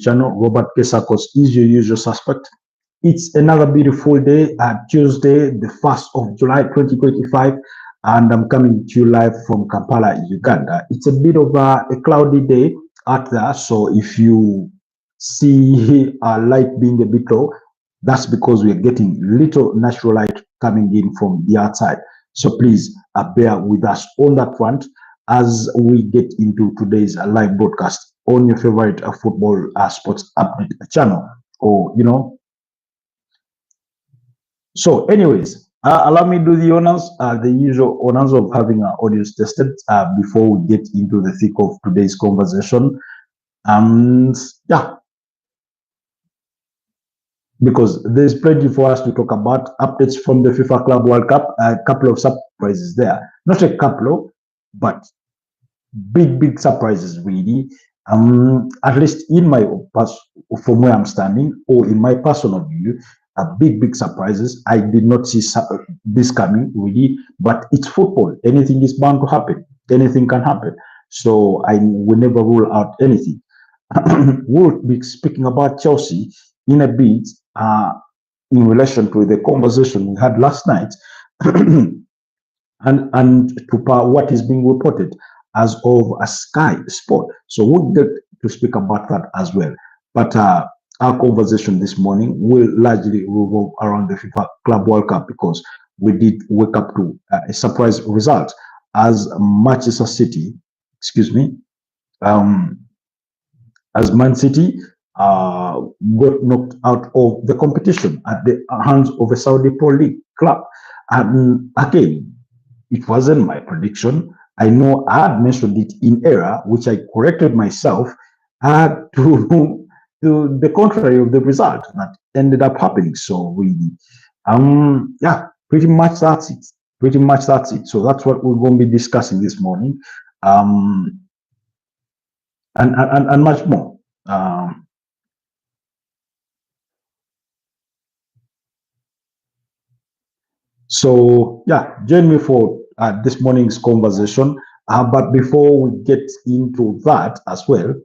channel. Robert Kesakos is your usual suspect. It's another beautiful day, Tuesday, the 1st of July 2025, and I'm coming to you live from Kampala, Uganda. It's a bit of a cloudy day out there, so if you see light being a bit low, that's because we're getting little natural light coming in from the outside. So please bear with us on that front as we get into today's live broadcast on your favorite football sports update channel, or So anyways, allow me to do the honors, the usual honors of having our audience tested before we get into the thick of today's conversation. And yeah, because there's plenty for us to talk about. Updates from the FIFA Club World Cup, a couple of surprises there. Not a couple, but big surprises really. At least in my from where I'm standing, or in my personal view, big surprises. I did not see this coming really, but it's football. Anything is bound to happen. Anything can happen. So I will never rule out anything. We'll be speaking about Chelsea in a bit in relation to the conversation we had last night and to what is being reported as of a Sky Sport. So we'll get to speak about that as well. But our conversation this morning will largely revolve around the FIFA Club World Cup because we did wake up to a surprise result as Manchester City, as Man City got knocked out of the competition at the hands of a Saudi Pro League club. And again, it wasn't my prediction. I know I had mentioned it in error, which I corrected myself to the contrary of the result that ended up happening. So really, yeah, pretty much that's it. So that's what we're going to be discussing this morning, and much more. So yeah, join me for this morning's conversation. But before we get into that as well,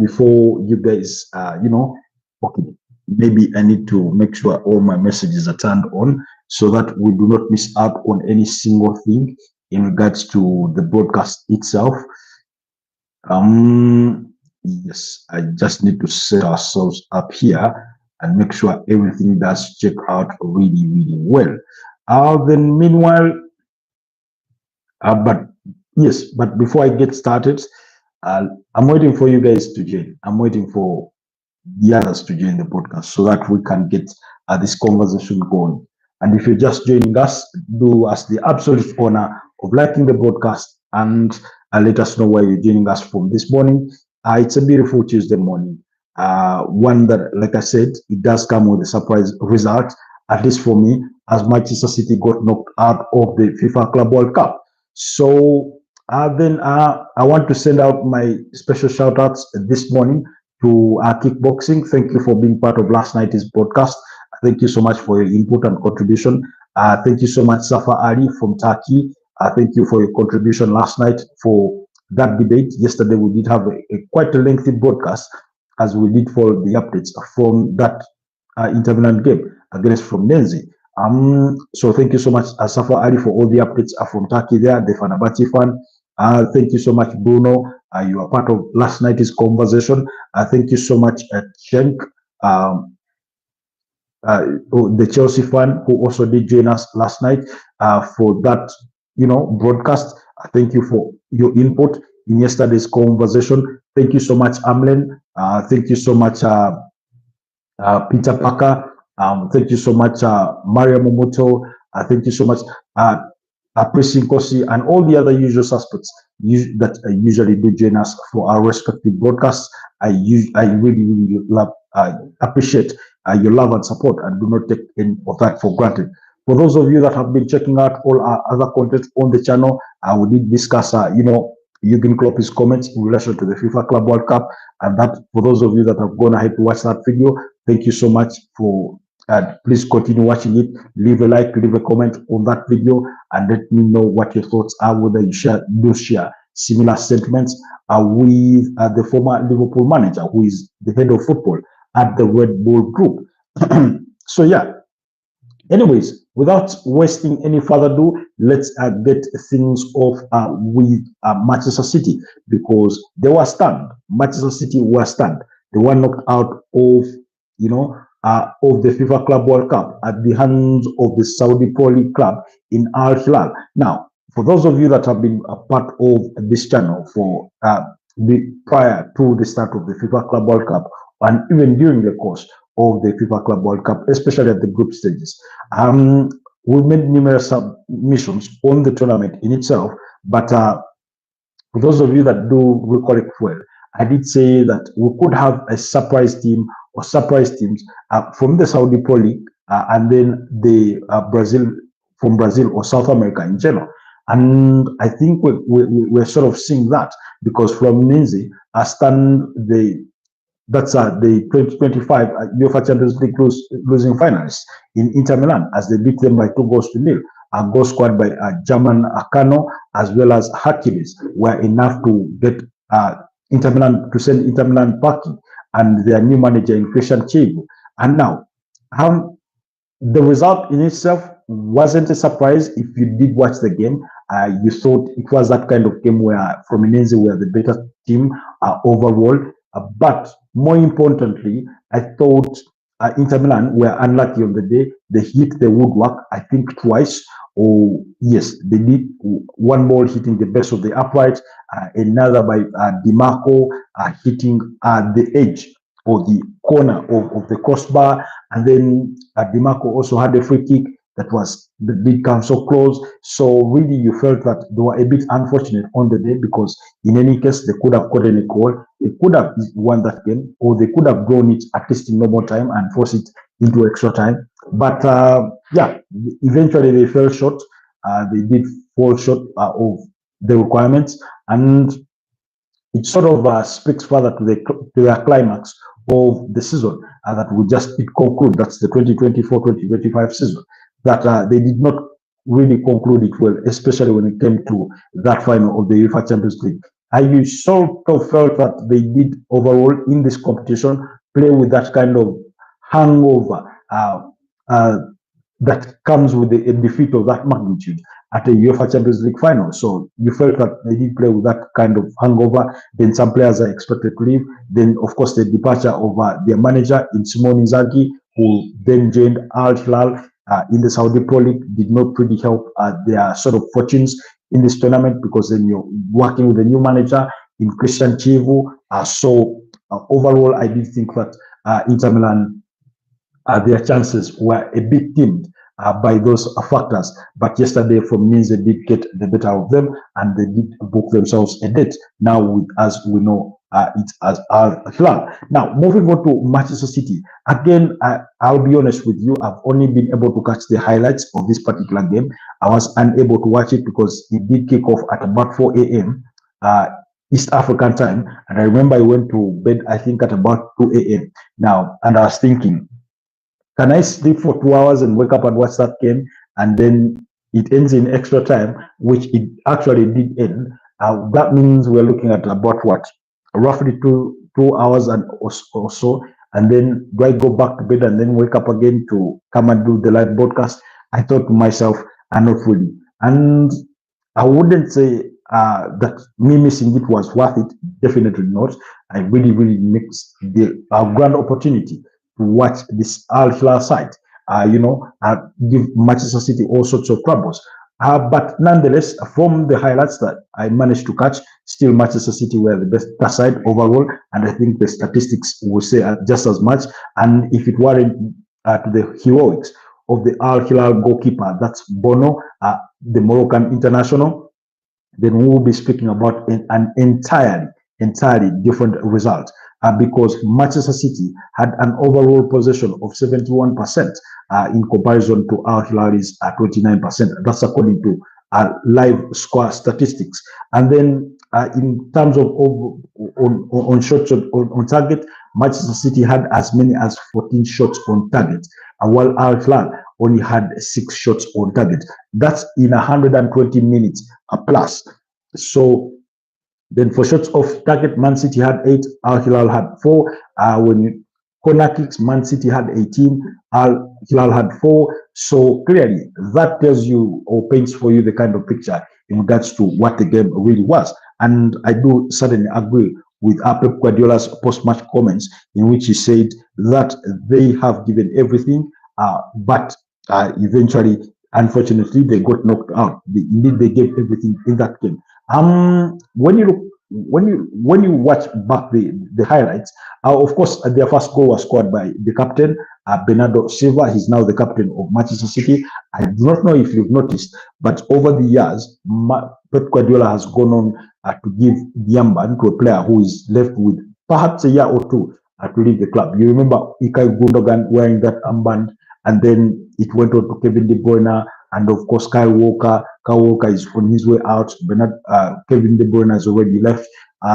before you guys, okay, maybe I need to make sure all my messages are turned on so that we do not miss out on any single thing in regards to the broadcast itself. Yes, I just need to set ourselves up here and make sure everything does check out really well. Then meanwhile, but before I get started, I'm waiting for you guys to join. I'm waiting for the others to join the podcast so that we can get this conversation going. And if you're just joining us, do us the absolute honor of liking the broadcast and let us know where you're joining us from this morning. It's a beautiful Tuesday morning. One that, like I said, it does come with a surprise result, at least for me, as Manchester City got knocked out of the FIFA Club World Cup. So then I want to send out my special shout outs this morning to Kickboxing. Thank you for being part of last night's broadcast. Thank you so much for your input and contribution. Thank you so much, Safa Ali from Turkey. Thank you for your contribution last night for that debate. Yesterday, we did have quite a lengthy broadcast as we did follow the updates from that intermittent game against Fluminense. So thank you so much, Safa Ali, for all the updates from Turkey there, the Fenerbahce fan. Thank you so much, Bruno. You are part of last night's conversation. Thank you so much, Cenk, the Chelsea fan who also did join us last night for that, broadcast. Thank you for your input in yesterday's conversation. Thank you so much, Amlen. Thank you so much, Peter Parker. Thank you so much, Maria Momoto. Thank you so much, Prissy Nkosi, and all the other usual suspects that usually do join us for our respective broadcasts. I really love, appreciate your love and support, and do not take any of that for granted. For those of you that have been checking out all our other content on the channel, we did discuss, Jurgen Klopp's comments in relation to the FIFA Club World Cup, and that for those of you that have gone ahead to watch that video, thank you so much for. Please continue watching it. Leave a like, leave a comment on that video, and let me know what your thoughts are. Whether you share similar sentiments with the former Liverpool manager, who is the head of football at the Red Bull Group. So yeah, anyways, without wasting any further ado, let's get things off with Manchester City, because they were stunned. Manchester City were stunned. They were knocked out of, of the FIFA Club World Cup at the hands of the Saudi Pro League club in Al-Hilal. Now, for those of you that have been a part of this channel for prior to the start of the FIFA Club World Cup, and even during the course of the FIFA Club World Cup, especially at the group stages, we made numerous submissions on the tournament in itself. But for those of you that do recollect well, I did say that we could have a surprise team or surprise teams from the Saudi Pro League and then the from Brazil or South America in general. And I think we're sort of seeing that, because Fluminense stand that's the 2025 UEFA Champions League losing finalists in Inter Milan, as they beat them by 2-0. A goal scored by German Akano as well as Hercules were enough to get Inter Milan to send Inter Milan packing, and their new manager in Christian Chivu. And now, the result in itself wasn't a surprise. If you did watch the game, you thought it was that kind of game where Fluminense were the better team overall. But more importantly, I thought Inter Milan were unlucky on the day. They hit the woodwork, I think twice. Oh, yes, they did. One ball hitting the base of the upright, another by DiMarco hitting the edge or the corner of the crossbar. And then DiMarco also had a free kick that did come so close. So really, you felt that they were a bit unfortunate on the day, because in any case, they could have gotten a goal. They could have won that game, or they could have drawn it at least in normal time and forced it into extra time. But yeah, eventually they fell short. They did fall short of the requirements, and it sort of speaks further to the climax of the season that we just did conclude. That's the 2024-2025 season. That they did not really conclude it well, especially when it came to that final of the UEFA Champions League. I sort of felt that they did overall in this competition play with that kind of hangover that comes with a defeat of that magnitude at a UEFA Champions League final. So you felt that they did play with that kind of hangover. Then some players are expected to leave. Then, of course, the departure of their manager in Simone Inzaghi, who then joined Al-Hilal in the Saudi Pro League, did not really help their sort of fortunes in this tournament, because then you're working with a new manager in Christian Chivu. So overall, I did think that Inter Milan, their chances were a bit dimmed by those factors. But yesterday, Fluminense did get the better of them, and they did book themselves a debt. Now, with, as we know, it's as Al-Hilal. Now, moving on to Manchester City. Again, I'll be honest with you, I've only been able to catch the highlights of this particular game. I was unable to watch it because it did kick off at about 4 a.m. East African time. And I remember I went to bed, I think, at about 2 a.m. Now, and I was thinking, can I sleep for 2 hours and wake up and watch that game? And then it ends in extra time, which it actually did end. That means we're looking at about what? Roughly two hours and or so. And then do I go back to bed and then wake up again to come and do the live broadcast? I thought to myself, not really. And I wouldn't say that me missing it was worth it. Definitely not. I really missed the grand opportunity to watch this Al-Hilal side, give Manchester City all sorts of troubles. But nonetheless, from the highlights that I managed to catch, still Manchester City were the best side overall, and I think the statistics will say just as much. And if it weren't to the heroics of the Al-Hilal goalkeeper, that's Bono, the Moroccan international, then we will be speaking about an entirely different result. Because Manchester City had an overall possession of 71% in comparison to Al-Hilal's 29%. That's according to live score statistics. And then in terms of on shots on target, Manchester City had as many as 14 shots on target, while Al-Hilal only had 6 shots on target. That's in 120 minutes plus. So Then for shots off target, Man City had 8, Al-Hilal had 4. Corner kicks, Man City had 18, Al-Hilal had 4. So clearly, that tells you or paints for you the kind of picture in regards to what the game really was. And I do certainly agree with Pep Guardiola's post-match comments, in which he said that they have given everything, but eventually, unfortunately, they got knocked out. Indeed, they gave everything in that game. When you watch back the highlights, of course, their first goal was scored by the captain, Bernardo Silva. He's now the captain of Manchester City. I do not know if you've noticed, but over the years, Pep Guardiola has gone on to give the armband to a player who is left with perhaps a year or two to leave the club. You remember Ilkay Gundogan wearing that armband, and then it went on to Kevin De Bruyne, and of course Kyle Walker. Kyle Walker is on his way out. Kevin De Bruyne has already left.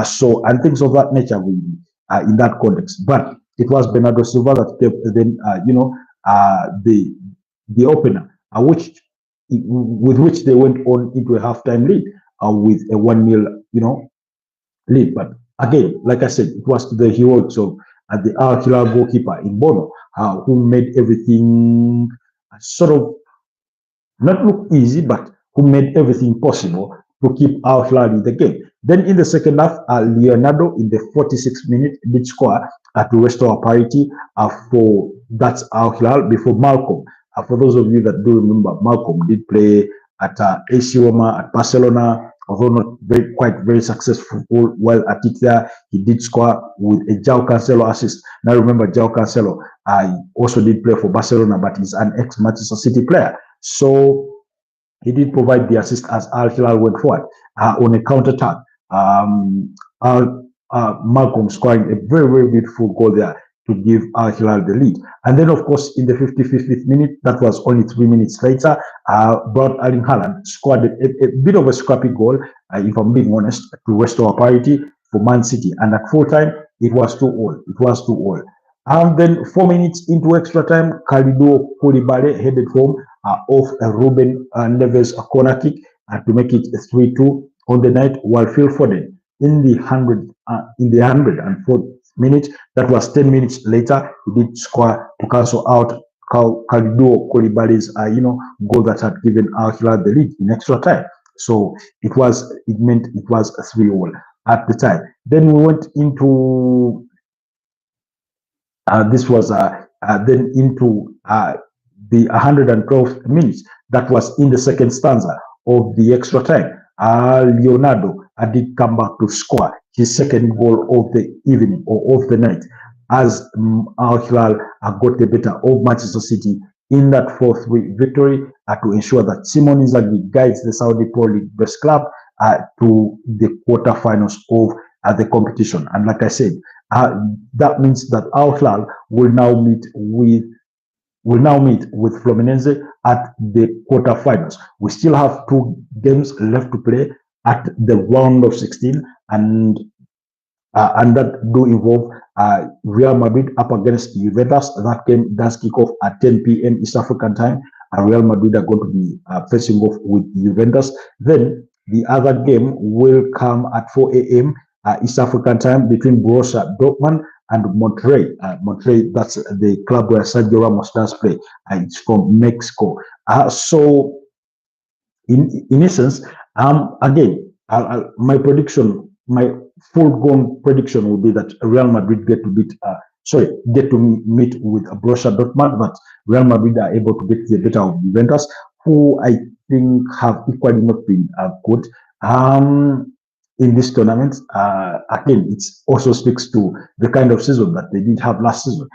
So, and things of that nature will be in that context. But it was Bernardo Silva that kept then, the opener, with which they went on into a halftime lead with a 1-0, lead. But again, like I said, it was to the heroics of the Al-Hilal goalkeeper in Bono, who made everything sort of not look easy, but who made everything possible to keep Al-Hilal in the game. Then in the second half, Leonardo in the 46th minute did score to restore parity for that's Al-Hilal before Malcolm. For those of you that do remember, Malcolm did play at AC Roma, at Barcelona, although not quite very successful while at it there. He did score with a Joao Cancelo assist. Now remember, Joao Cancelo also did play for Barcelona, but he's an ex-Manchester City player. So he did provide the assist as Al-Hilal went forward on a counter-attack. Malcolm scoring a very, very beautiful goal there to give Al-Hilal the lead. And then, of course, in the 55th minute, that was only 3 minutes later, Brad Erling Haaland scored a bit of a scrappy goal, if I'm being honest, to restore parity for Man City. And at full time, it was 2-2. It was 2-2. And then 4 minutes into extra time, Kalidou Koulibaly headed home off a Ruben Neves corner kick to make it 3-2 on the night, while Phil Foden in the 104th minute, that was 10 minutes later, he did score to cancel out Kalidou Koulibaly's goal that had given Al-Hilal the lead in extra time. So it meant it was 3-3 at the time. Then we went into this was then into the 112th minutes. That was in the second stanza of the extra time. Leonardo did come back to score his second goal of the evening or of the night, as Al-Hilal got the better of Manchester City in that 4-3 victory to ensure that Simone Inzaghi guides the Saudi Pro League best club to the quarterfinals of the competition. And like I said, that means that Al-Hilal will now meet with Fluminense at the quarterfinals. We still have 2 games left to play at the round of 16, and that do involve Real Madrid up against Juventus. That game does kick off at 10 p.m. East African time, and Real Madrid are going to be facing off with Juventus. Then the other game will come at 4 a.m. East African time between Borussia Dortmund and Monterrey. Monterrey, that's the club where Sergio Ramos does play. It's from Mexico. So, in essence, again, my prediction, my full-blown prediction would be that Real Madrid get to meet with Borussia Dortmund, but Real Madrid are able to get the better of Juventus, who I think have equally not been good in this tournament. Again, it also speaks to the kind of season that they did have last season,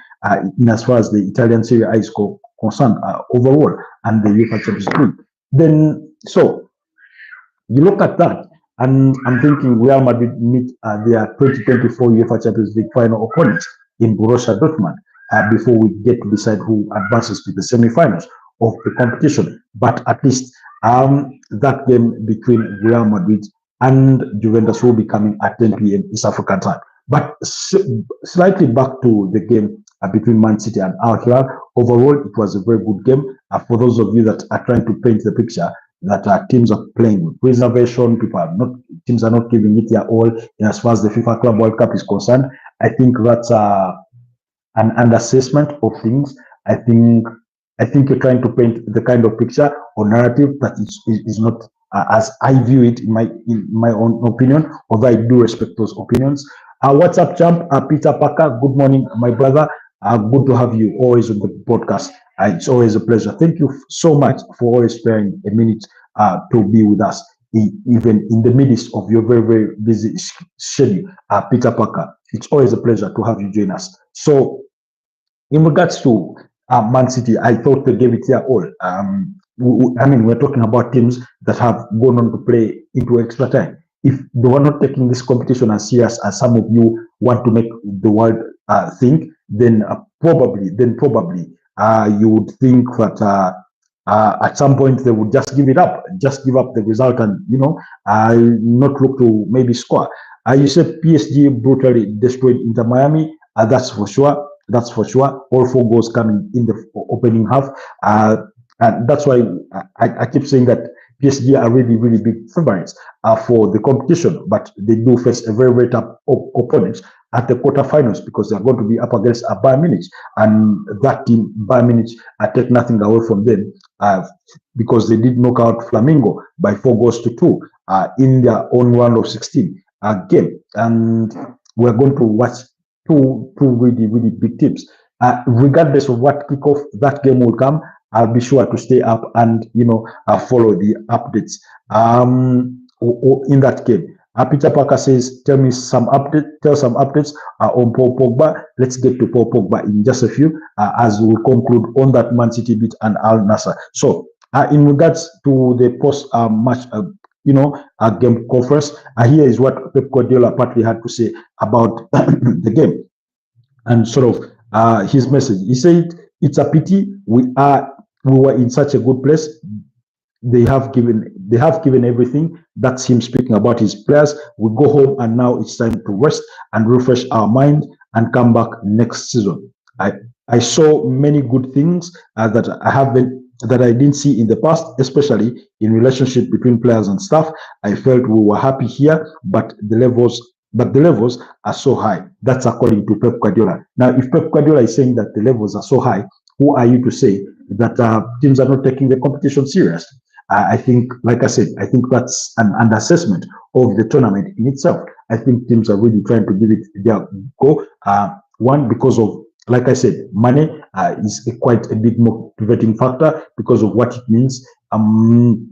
in as far as the Italian Serie A is concerned overall, and the UEFA Champions League. Then, so you look at that, and I'm thinking Real Madrid meet their 2024 UEFA Champions League final opponents in Borussia Dortmund before we get to decide who advances to the semi-finals of the competition. But at least that game between Real Madrid and Juventus will be coming at 10 p.m. East African time. But slightly back to the game between Man City and Al-Hilal, overall, it was a very good game. For those of you that are trying to paint the picture, that teams are playing with reservation. Teams are not giving it their all as far as the FIFA Club World Cup is concerned. I think that's an underassessment of things. I think you're trying to paint the kind of picture or narrative that is not as I view it in my own opinion, although I do respect those opinions. What's up, champ? Peter Parker, good morning, my brother. Good to have you always on the podcast. It's always a pleasure. Thank you so much for always sparing a minute to be with us, even in the midst of your very, very busy schedule. Peter Parker, it's always a pleasure to have you join us. So, in regards to Man City, I thought they gave it their all. I mean, we're talking about teams that have gone on to play into extra time. If they were not taking this competition as serious as some of you want to make the world think, then probably you would think that at some point they would just give it up, just give up the result, and not look to maybe score. You said PSG brutally destroyed Inter Miami. That's for sure. That's for sure. All 4 goals coming in the opening half. And that's why I keep saying that PSG are really, really big favorites for the competition, but they do face a very, very tough opponent at the quarterfinals because they're going to be up against Bayern Munich. And that team, Bayern Munich, take nothing away from them because they did knock out Flamengo by 4-2 in their own round of 16 game. And we're going to watch two really, really big teams. Regardless of what kickoff that game will come, I'll be sure to stay up and follow the updates in that game. Peter Parker says, tell some updates on Paul Pogba. Let's get to Paul Pogba in just a few as we conclude on that Man City beat and Al Nassr. So in regards to the post match game conference, here is what Pep Guardiola partly had to say about the game and sort of his message. He said, it's a pity we were in such a good place. They have given everything. That's him speaking about his players. We go home and now it's time to rest and refresh our mind and come back next season. I saw many good things that I didn't see in the past, especially in relationship between players and staff. I felt we were happy here, but the levels are so high. That's according to Pep Guardiola. Now, if Pep Guardiola is saying that the levels are so high, who are you to say that teams are not taking the competition serious? I think, like I said, I think that's an underassessment of the tournament in itself. I think teams are really trying to give it their go. One, because of, like I said, money is quite a big motivating factor because of what it means to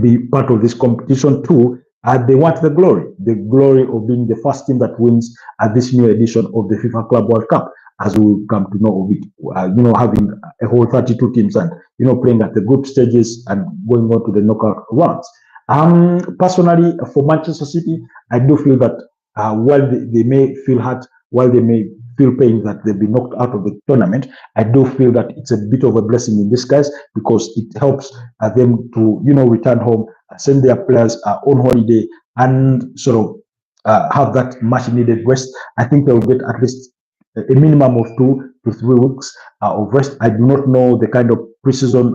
be part of this competition. Two, they want the glory of being the first team that wins at this new edition of the FIFA Club World Cup, as we come to know of it, having a whole 32 teams and, playing at the group stages and going on to the knockout rounds. Personally, for Manchester City, I do feel that while they may feel hurt, while they may feel pain that they've been knocked out of the tournament, I do feel that it's a bit of a blessing in disguise because it helps them to, return home, send their players on holiday and sort of have that much needed rest. I think they'll get at least a minimum of 2 to 3 weeks of rest. I do not know the kind of preseason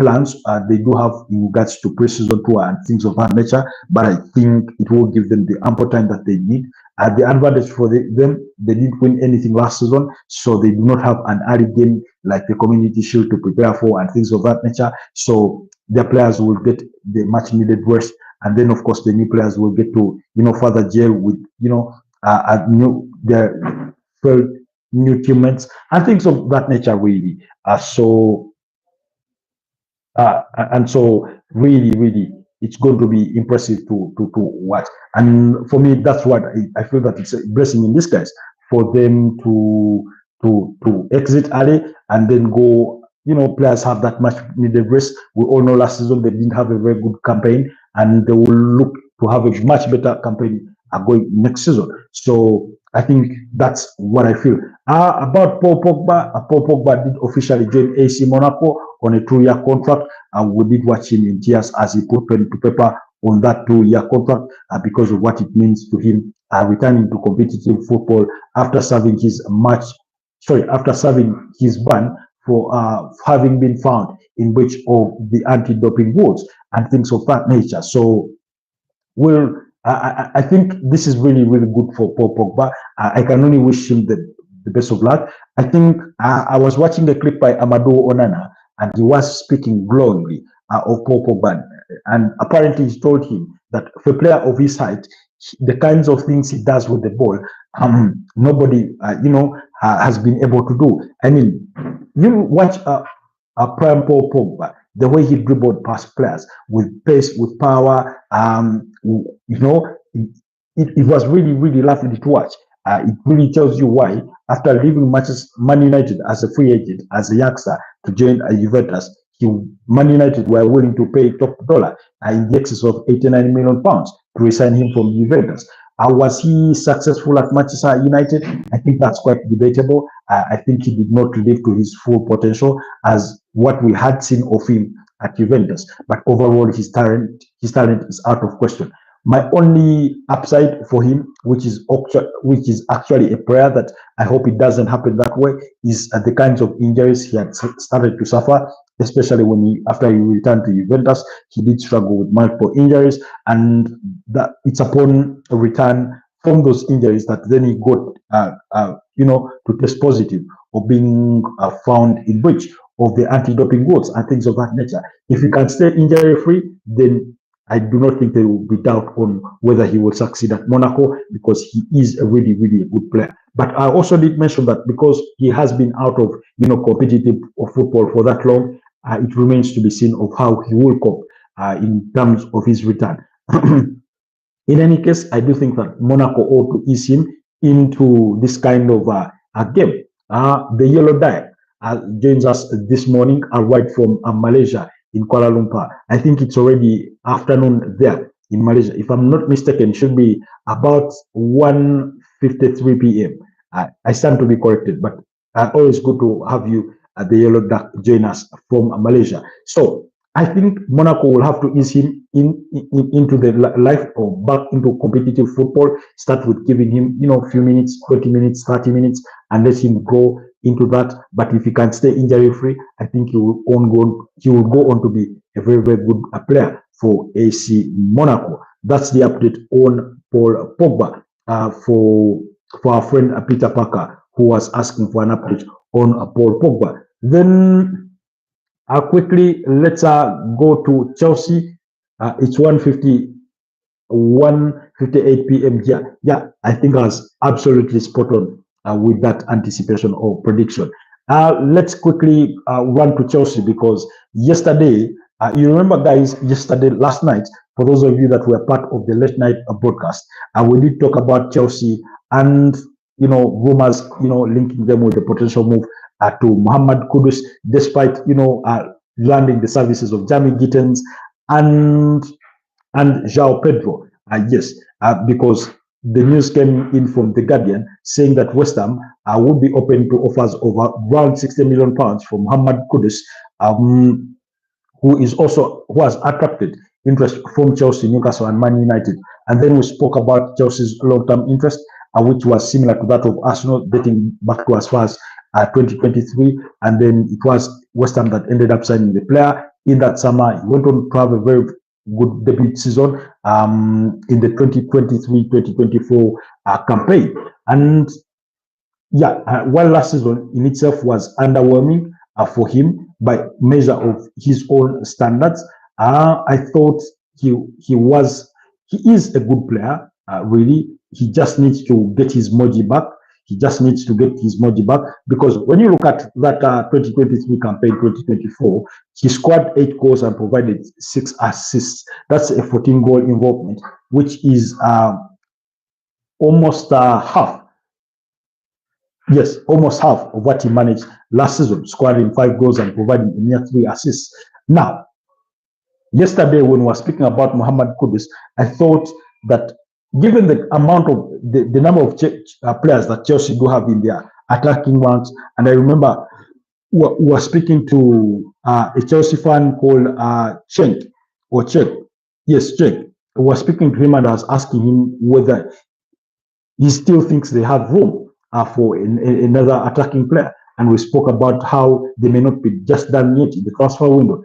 plans they do have in regards to preseason tour and things of that nature, but I think it will give them the ample time that they need. The advantage for them, they didn't win anything last season, so they do not have an early game like the Community Shield to prepare for and things of that nature. So their players will get the much needed rest, and then of course the new players will get to further gel with their new teammates and things of that nature really. So really it's going to be impressive to watch. And for me, that's what I feel that it's a blessing in disguise for them to exit early and then go. Players have that much needed rest. We all know last season they didn't have a very good campaign, and they will look to have a much better campaign going next season. So I think that's what I feel. About Paul Pogba, Paul Pogba did officially join AC Monaco on a 2-year contract, and we did watch him in tears as he put pen to paper on that 2-year contract because of what it means to him returning to competitive football after serving his ban for having been found in breach of the anti-doping rules and things of that nature. So, well, I think this is really, really good for Paul Pogba. I can only wish him the best of luck. I think I was watching a clip by Amadou Onana, and he was speaking glowingly of Paul Pogba. And apparently, he told him that for a player of his height, the kinds of things he does with the ball, nobody, has been able to do. I mean, you watch prime Paul Pogba, the way he dribbled past players with pace, with power. It was really, really lovely to watch. It really tells you why, after leaving Man United as a free agent, as a youngster, to join Juventus, Man United were willing to pay top dollar in the excess of £89 million to resign him from Juventus. Was he successful at Manchester United? I think that's quite debatable. I think he did not live to his full potential as what we had seen of him at Juventus. But overall, his talent is out of question. My only upside for him, which is actually a prayer that I hope it doesn't happen that way, is the kinds of injuries he had started to suffer, especially after he returned to Juventus. He did struggle with multiple injuries, and that it's upon a return from those injuries that then he got, to test positive or being found in breach of the anti-doping rules and things of that nature. If he can stay injury-free, then I do not think there will be doubt on whether he will succeed at Monaco, because he is a really, really good player. But I also did mention that because he has been out of competitive football for that long, it remains to be seen of how he will cope in terms of his return. In any case, I do think that Monaco ought to ease him into this kind of a game. The Yellow Diet joins us this morning, right from Malaysia, in Kuala Lumpur. I think it's already afternoon there in Malaysia. If I'm not mistaken, it should be about 1:53 p.m. I stand to be corrected, but always good to have you at the Yellow Duck join us from Malaysia. So I think Monaco will have to ease him into the life or back into competitive football. Start with giving him, a few minutes, 20 minutes, 30 minutes, and let him go into that. But if he can stay injury free, I think he will go on to be a very, very good player for AC Monaco. That's the update on Paul Pogba. For our friend Peter Parker, who was asking for an update on Paul Pogba. Then quickly, let's go to Chelsea. It's 1:58 p.m. here. Yeah, I think I was absolutely spot on with that anticipation or prediction. Let's quickly run to Chelsea, because yesterday, you remember, guys, last night, for those of you that were part of the late night broadcast, we did talk about Chelsea and rumors, linking them with the potential move to Mohammed Kudus, despite landing the services of Jamie Gittens and Joao Pedro. Yes, because the news came in from The Guardian saying that West Ham would be open to offers of around £60 million from Mohammed Kudus, who has attracted interest from Chelsea, Newcastle, and Man United. And then we spoke about Chelsea's long-term interest, which was similar to that of Arsenal, dating back to as far as 2023. And then it was West Ham that ended up signing the player in that summer. He went on to have a very good debut season in the 2023-2024 campaign. And while last season in itself was underwhelming for him by measure of his own standards, I thought he is a good player. Really, he just needs to get his mojo back. Because when you look at that 2023 campaign, 2024, he scored 8 goals and provided 6 assists. That's a 14-goal involvement, which is almost half. Yes, almost half of what he managed last season, scoring 5 goals and providing a mere 3 assists. Now, yesterday when we were speaking about Mohammed Kudus, I thought that given the amount of the number of players that Chelsea do have in their attacking ranks, and I remember we were speaking to a Chelsea fan called Cenk. Yes, Cenk. We were speaking to him and I was asking him whether he still thinks they have room for another attacking player. and we spoke about how they may not be just done yet in the transfer window,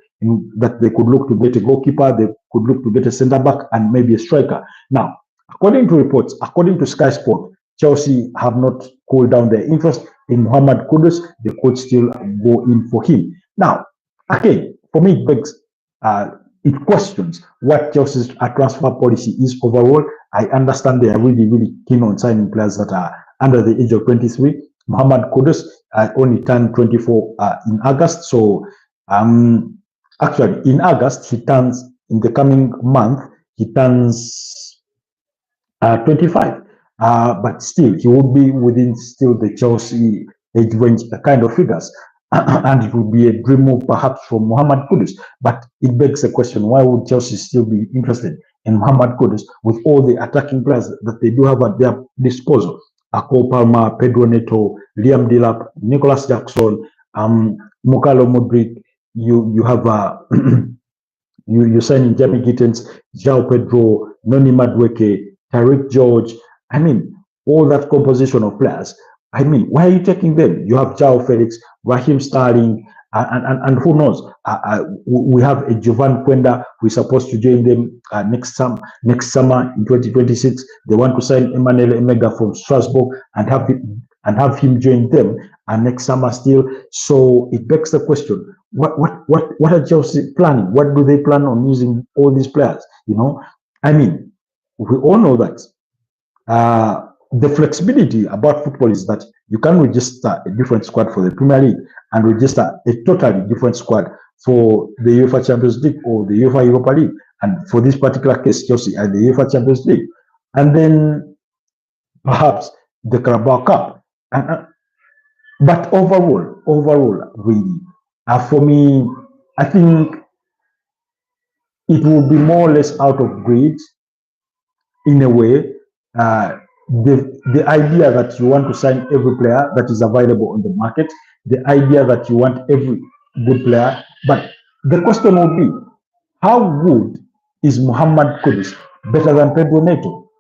that they could look to get a goalkeeper, they could look to get a centre back, and maybe a striker. Now, according to reports, according to Sky Sport, Chelsea have not cooled down their interest in Mohammed Kudus. They could still go in for him. Now, again, for me, it begs, it questions what Chelsea's transfer policy is overall. I understand they are really, really keen on signing players that are under the age of 23. Mohammed Kudus only turned 24 in August. So, actually, in August, he turns, in the coming month, he turns 25. But still, he would be within still the Chelsea age range kind of figures. And it would be a dream move perhaps from Mohammed Kudus. But it begs the question, why would Chelsea still be interested in Mohammed Kudus with all the attacking players that they do have at their disposal? Cole Palmer, Pedro Neto, Liam Delap, Nicholas Jackson, Mukalo Modric, you have you signing Jamie Gittens, Joao Pedro, Noni Madueke, Tariq George. I mean, all that composition of players. I mean, why are you taking them? You have Joao Felix, Raheem Sterling, and who knows? We have a Jovan Quenda who is supposed to join them next summer in 2026. They want to sign Emmanuel Emega from Strasbourg and have him join them next summer still. So it begs the question: what are Chelsea planning? What do they plan on using all these players? You know, I mean, we all know that. The flexibility about football is that you can register a different squad for the Premier League and register a totally different squad for the UEFA Champions League or the UEFA Europa League. And for this particular case, Chelsea and the UEFA Champions League. And then perhaps the Carabao Cup. But overall, really, for me, I think it will be more or less out of greed in a way. The idea that you want to sign every player that is available on the market, the idea that you want every good player, but the question will be, how good is Mohammed Kudus better than Pedro Neto?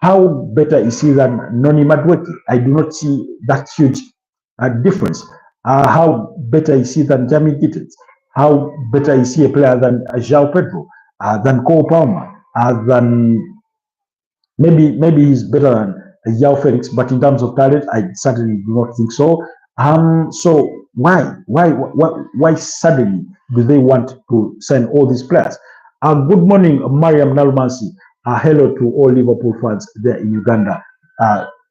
How better is he than Noni Madueke? I do not see that huge difference. How better is he than Jamie Gittens? How better is he a player than Joao Pedro, than Cole Palmer, than maybe he's better than Joao Felix, but in terms of talent, I certainly do not think so. So why suddenly do they want to sign all these players? Good morning, Mariam Nalmansi. Hello to all Liverpool fans there in Uganda.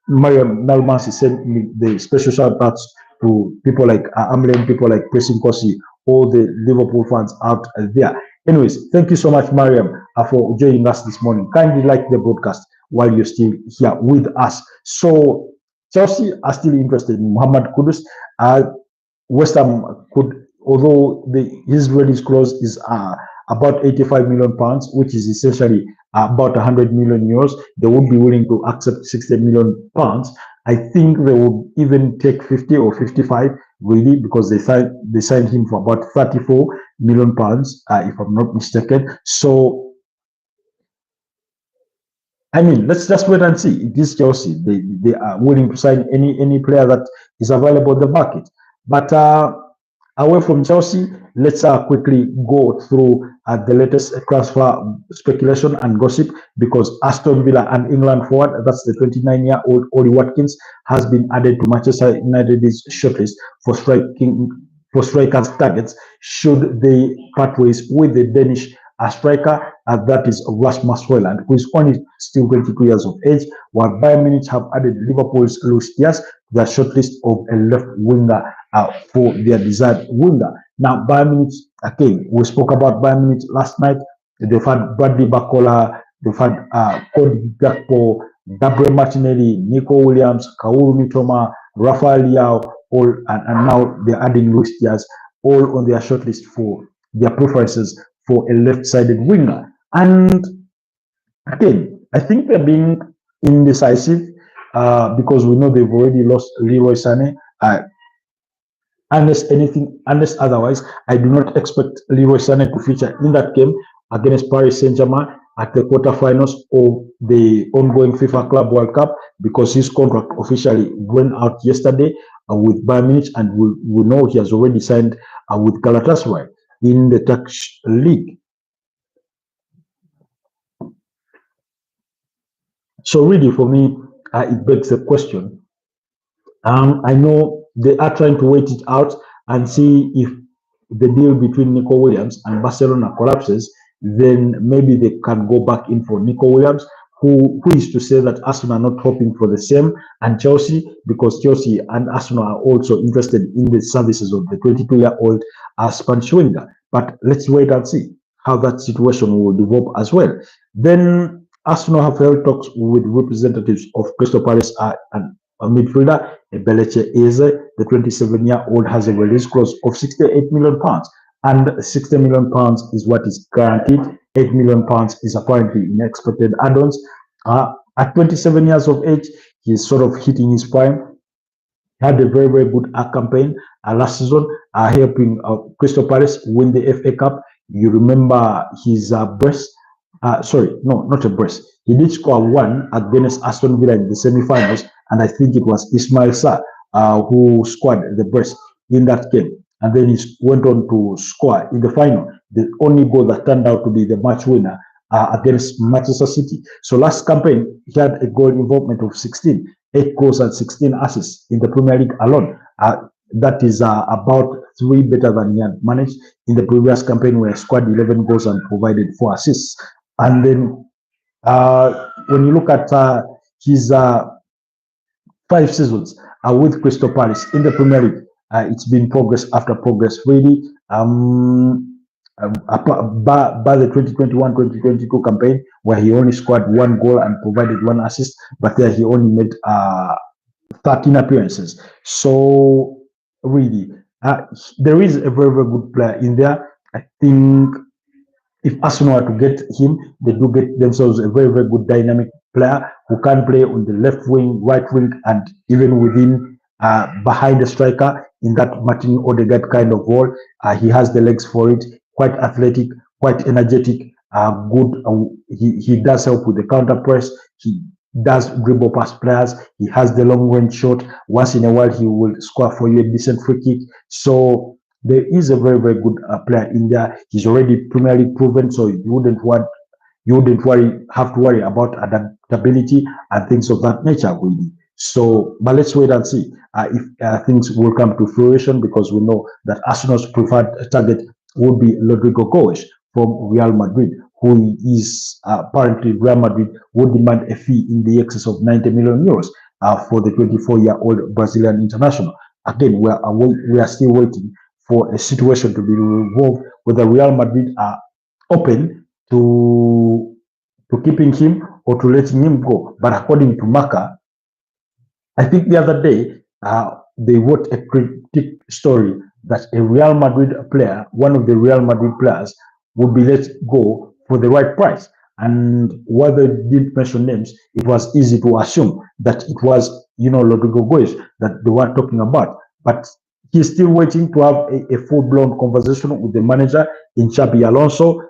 Mariam Nalmansi sent me the special shout outs to people like Amlen, people like Pressing Kosi, all the Liverpool fans out there. Anyways, thank you so much, Mariam, for joining us this morning. Kindly like the broadcast while you're still here with us. So Chelsea are still interested in Mohammed Kudus. West Ham could, although his release clause is about 85 million pounds, which is essentially about 100 million euros, they would be willing to accept 60 million pounds. I think they would even take 50 or 55, really, because they signed him for about 34 million pounds, if I'm not mistaken. So I mean, let's just wait and see. It is Chelsea. They are willing to sign any player that is available in the market. But away from Chelsea, let's quickly go through the latest transfer speculation and gossip, because Aston Villa and England forward, that's the 29-year-old Ollie Watkins, has been added to Manchester United's shortlist for strikers' targets should they part ways with the Danish striker, that is Rasmus Højlund, who is only still 22 years of age, while Bayern Munich have added Liverpool's Luis Diaz to their shortlist of a left winger for their desired winger. Now, Bayern Munich, again, we spoke about Bayern Munich last night. They've had Bradley Barcola, they've had Cody Gakpo, Gabriel Martinelli, Nico Williams, Kaoru Mitoma, Rafael Leao, all, and now they're adding Luis Diaz, all on their shortlist for their preferences for a left-sided winger. And again, I think they're being indecisive because we know they've already lost Leroy Sané. Unless otherwise, I do not expect Leroy Sané to feature in that game against Paris Saint-Germain at the quarterfinals of the ongoing FIFA Club World Cup, because his contract officially went out yesterday. with Bayern Munich, and we know he has already signed with Galatasaray in the Turkish league. So really, for me, it begs the question. I know they are trying to wait it out and see if the deal between Nico Williams and Barcelona collapses, then maybe they can go back in for Nico Williams, who is to say that Arsenal are not hoping for the same, and Chelsea, because Chelsea and Arsenal are also interested in the services of the 22-year-old Spanish winger. But let's wait and see how that situation will develop as well. Then Arsenal have held talks with representatives of Crystal Palace and midfielder Ebeleche Eze. The 27-year-old has a release clause of £68 million, and £60 million is what is guaranteed. £8 million is apparently in expected add-ons. At 27 years of age, he's sort of hitting his prime. He had a very, very good campaign last season, helping Crystal Palace win the FA Cup. You remember his brace. Sorry, no, not a brace. He did score one against Aston Villa in the semi-finals, and I think it was Ismail Sarr who scored the brace in that game. And then he went on to score in the final, the only goal that turned out to be the match winner against Manchester City. So last campaign, he had a goal involvement of 16, 8 goals and 16 assists in the Premier League alone. That is about 3 better than he had managed in the previous campaign, where he scored 11 goals and provided 4 assists. And then when you look at his 5 seasons with Crystal Palace in the Premier League, it's been progress after progress, really. By the 2021-2022 campaign, where he only scored 1 goal and provided 1 assist, but there he only made 13 appearances. So really, there is a very, very good player in there. I think if Arsenal are to get him, they do get themselves a very, very good dynamic player who can play on the left wing, right wing, and even within behind the striker in that Martin Odegaard kind of role. He has the legs for it, quite athletic, quite energetic, good. He does help with the counter press. He does dribble past players. He has the long range shot. Once in a while, he will score for you a decent free kick. So there is a very, very good player in there. He's already Premier League proven, so you wouldn't have to worry about adaptability and things of that nature, really. So, but let's wait and see if things will come to fruition, because we know that Arsenal's preferred target would be Rodrigo Goes from Real Madrid, who is apparently Real Madrid would demand a fee in the excess of 90 million euros for the 24-year-old Brazilian international. Again, we are still waiting for a situation to be resolved, whether Real Madrid are open to keeping him or to letting him go. But according to Marca, I think the other day they wrote a critic story that a Real Madrid player, one of the Real Madrid players, would be let go for the right price. And while they didn't mention names, it was easy to assume that it was, Rodrigo Goes that they were talking about. But he's still waiting to have a full-blown conversation with the manager in Xabi Alonso,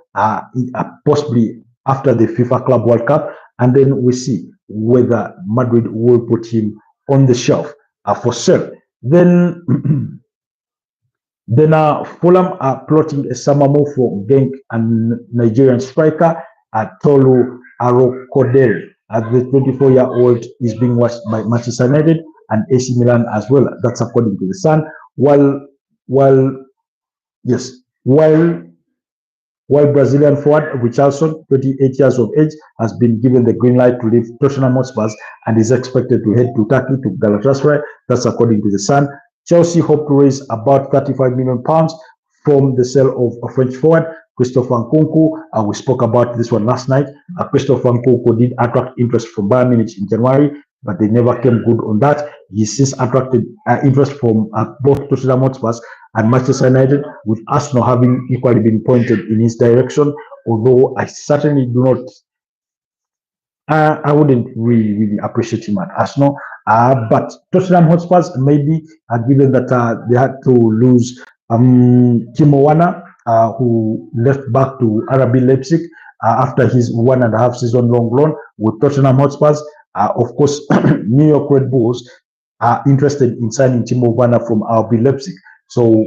possibly after the FIFA Club World Cup, and then we see whether Madrid will put him on the shelf for sale. Then Fulham are plotting a summer move for Genk and Nigerian striker Tolu Arokodere. The 24-year-old is being watched by Manchester United and AC Milan as well. That's according to the Sun. While Brazilian forward Richarlison, 28 years of age, has been given the green light to leave Tottenham Hotspur and is expected to head to Turkey to Galatasaray. That's according to the Sun. Chelsea hope to raise about £35 million from the sale of a French forward, Christopher Nkunku. We spoke about this one last night. Christopher Nkunku did attract interest from Bayern Munich in January, but they never came good on that. He since attracted interest from both Tottenham Hotspur and Manchester United, with Arsenal having equally been pointed in his direction. Although I certainly do not, I wouldn't really appreciate him at Arsenal. But Tottenham Hotspur, maybe, given that they had to lose Timo Werner, who left back to RB Leipzig after his 1.5 season long loan with Tottenham Hotspur. Of course, New York Red Bulls are interested in signing Timo Werner from RB Leipzig. So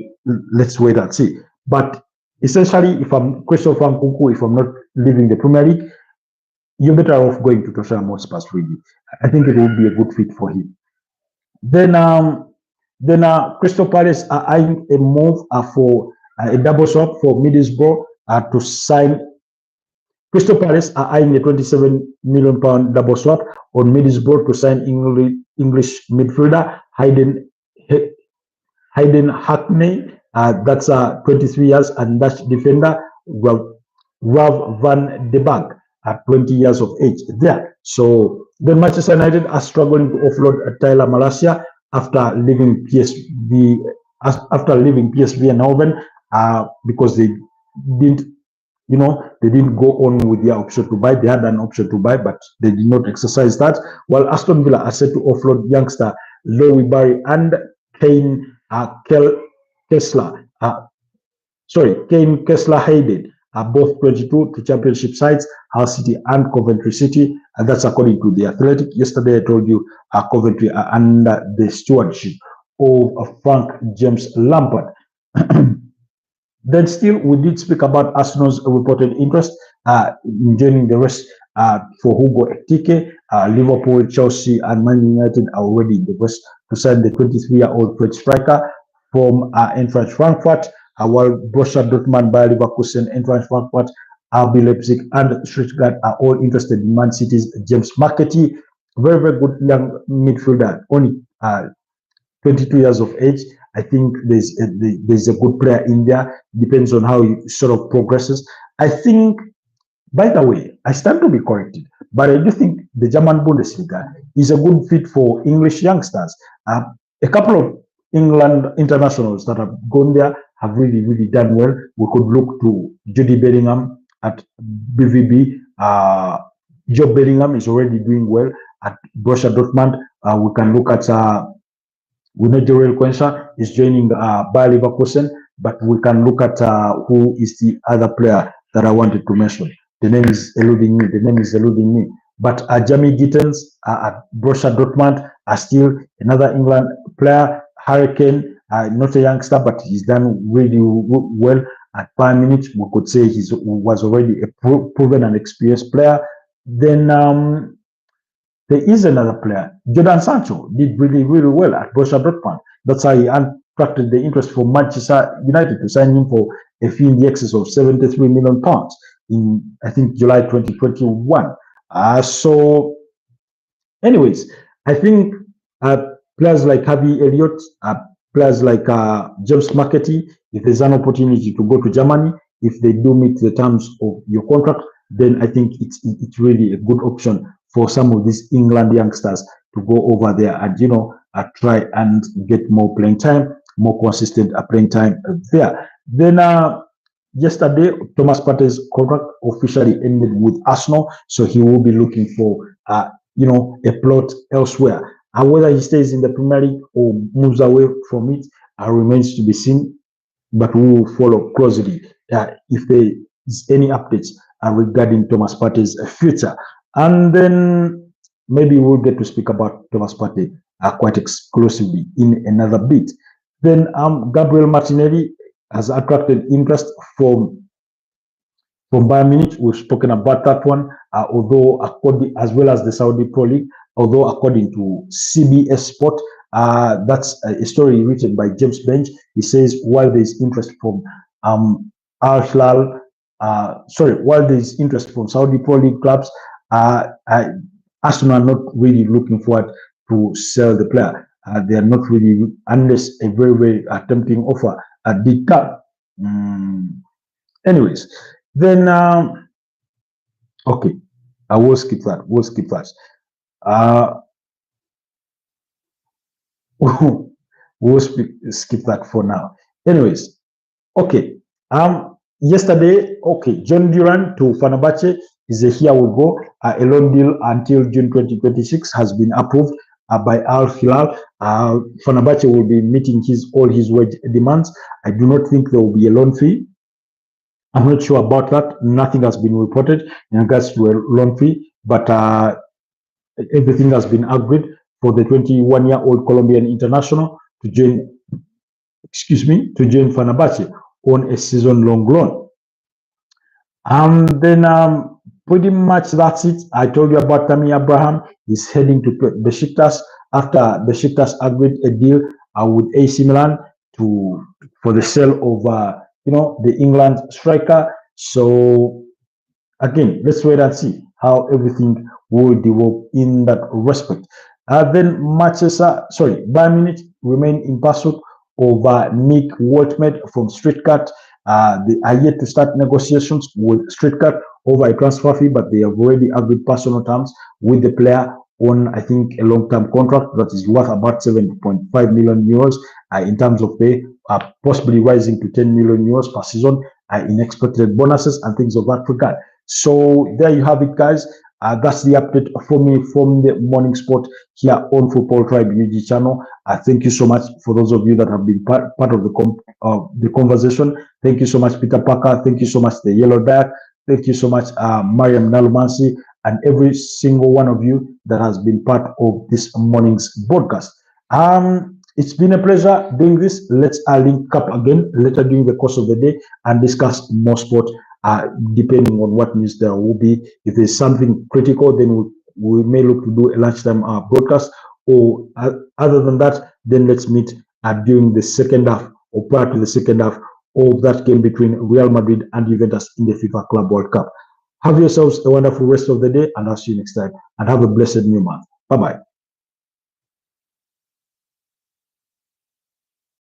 let's wait and see. But essentially, if I'm Christoph Nkunku, if I'm not leaving the Premier League, you're better off going to Tottenham Hotspur, really. I think it would be a good fit for him. Then Crystal Palace are eyeing a move for a double swap for Middlesbrough to sign. Crystal Palace are eyeing a £27 million double swap on Middlesbrough to sign English midfielder Hayden Hackney. That's 23 years, and Dutch defender Rav van de Bank at 20 years of age there. So then Manchester United are struggling to offload Tyler Malacia after leaving PSV Eindhoven because they didn't go on with their option to buy. They had an option to buy, but they did not exercise that. While Aston Villa are set to offload youngster Lowy Barry and Kane Kessler-Hayden are both 22 to Championship sides, Hull City and Coventry City, and that's according to The Athletic. Yesterday I told you Coventry are under the stewardship of Frank James Lampard. Then still, we did speak about Arsenal's reported interest in joining the race for Hugo Ekitike. Liverpool, Chelsea, and Man United are already in the race to sign the 23-year-old French striker from Eintracht Frankfurt, while Borussia Dortmund, Bayer Leverkusen, Eintracht Frankfurt, RB Leipzig, and Stuttgart are all interested in Man City's James McAtee. Very, very good young midfielder, only 22 years of age. I think there's a good player in there. Depends on how he sort of progresses. I think, by the way, I stand to be corrected, but I do think the German Bundesliga is a good fit for English youngsters. A couple of England internationals that have gone there have really, really done well. We could look to Jude Bellingham at BVB. Joe Bellingham is already doing well at Borussia Dortmund. We can look at we know Jorel Quencha is joining Bayer Leverkusen, but we can look at who is the other player that I wanted to mention. The name is eluding me. But Jamie Gittens at Borussia Dortmund are still another England player. Hurricane, not a youngster, but he's done really well at Bayern Munich. We could say he was already a proven and experienced player. Then there is another player, Jadon Sancho, did really, really well at Borussia Dortmund. That's how he attracted the interest for Manchester United to sign him for a fee in the excess of £73 million in, I think, July 2021. So, anyways, I think players like Harvey Elliott, players like James McAtee, if there's an opportunity to go to Germany, if they do meet the terms of your contract, then I think it's really a good option for some of these England youngsters to go over there and try and get more playing time, more consistent playing time there. Then yesterday, Thomas Partey's contract officially ended with Arsenal, so he will be looking for a plot elsewhere. Whether he stays in the Premier League or moves away from it remains to be seen, but we will follow closely if there is any updates regarding Thomas Partey's future. And then maybe we'll get to speak about Thomas Partey quite exclusively in another bit. Then Gabriel Martinelli has attracted interest from Bayern Munich. We've spoken about that one, although according, as well as the Saudi Pro League, although according to CBS Sport, that's a story written by James Bench. He says while there's interest from Al-Hilal, while there's interest from Saudi Pro League clubs, Arsenal are not really looking forward to sell the player. They are not really, unless a very, very tempting offer did come. Anyways, then okay, I will skip that. We'll skip that. We'll skip that for now. Anyways, okay. Yesterday, okay, John Duran to Fenerbahce is a here we go. A loan deal until June 2026 has been approved by Al-Hilal. Fenerbahce will be meeting all his wage demands. I do not think there will be a loan fee. I'm not sure about that. Nothing has been reported in regards to a loan fee, but everything has been agreed. for the 21-year-old Colombian international to join Fenerbahce on a season-long loan. Then pretty much that's it. I told you about Tammy Abraham. He's heading to Besiktas after Besiktas agreed a deal with AC Milan for the sale of the England striker. So again, let's wait and see how everything will develop in that respect. Then Bayern Munich remain in pursuit of Nick Woltmed from Stuttgart. They are yet to start negotiations with Stuttgart over a transfer fee, but they have already agreed personal terms with the player on, I think, a long-term contract that is worth about 7.5 million euros in terms of pay, possibly rising to 10 million euros per season in expected bonuses and things of that regard. So there you have it, guys. That's the update for me from the morning sport here on Football Tribe UG channel. Thank you so much for those of you that have been part of the conversation. Thank you so much, Peter Parker. Thank you so much, the Yellow Duck. Thank you so much, Mariam Nalumansi, and every single one of you that has been part of this morning's broadcast. It's been a pleasure doing this. Let's link up again later during the course of the day and discuss more sport, depending on what news there will be. If there's something critical, then we may look to do a lunchtime broadcast. Or other than that, then let's meet during the second half or prior to the second half of that game between Real Madrid and Juventus in the FIFA Club World Cup. Have yourselves a wonderful rest of the day, and I'll see you next time. And have a blessed new month. Bye-bye.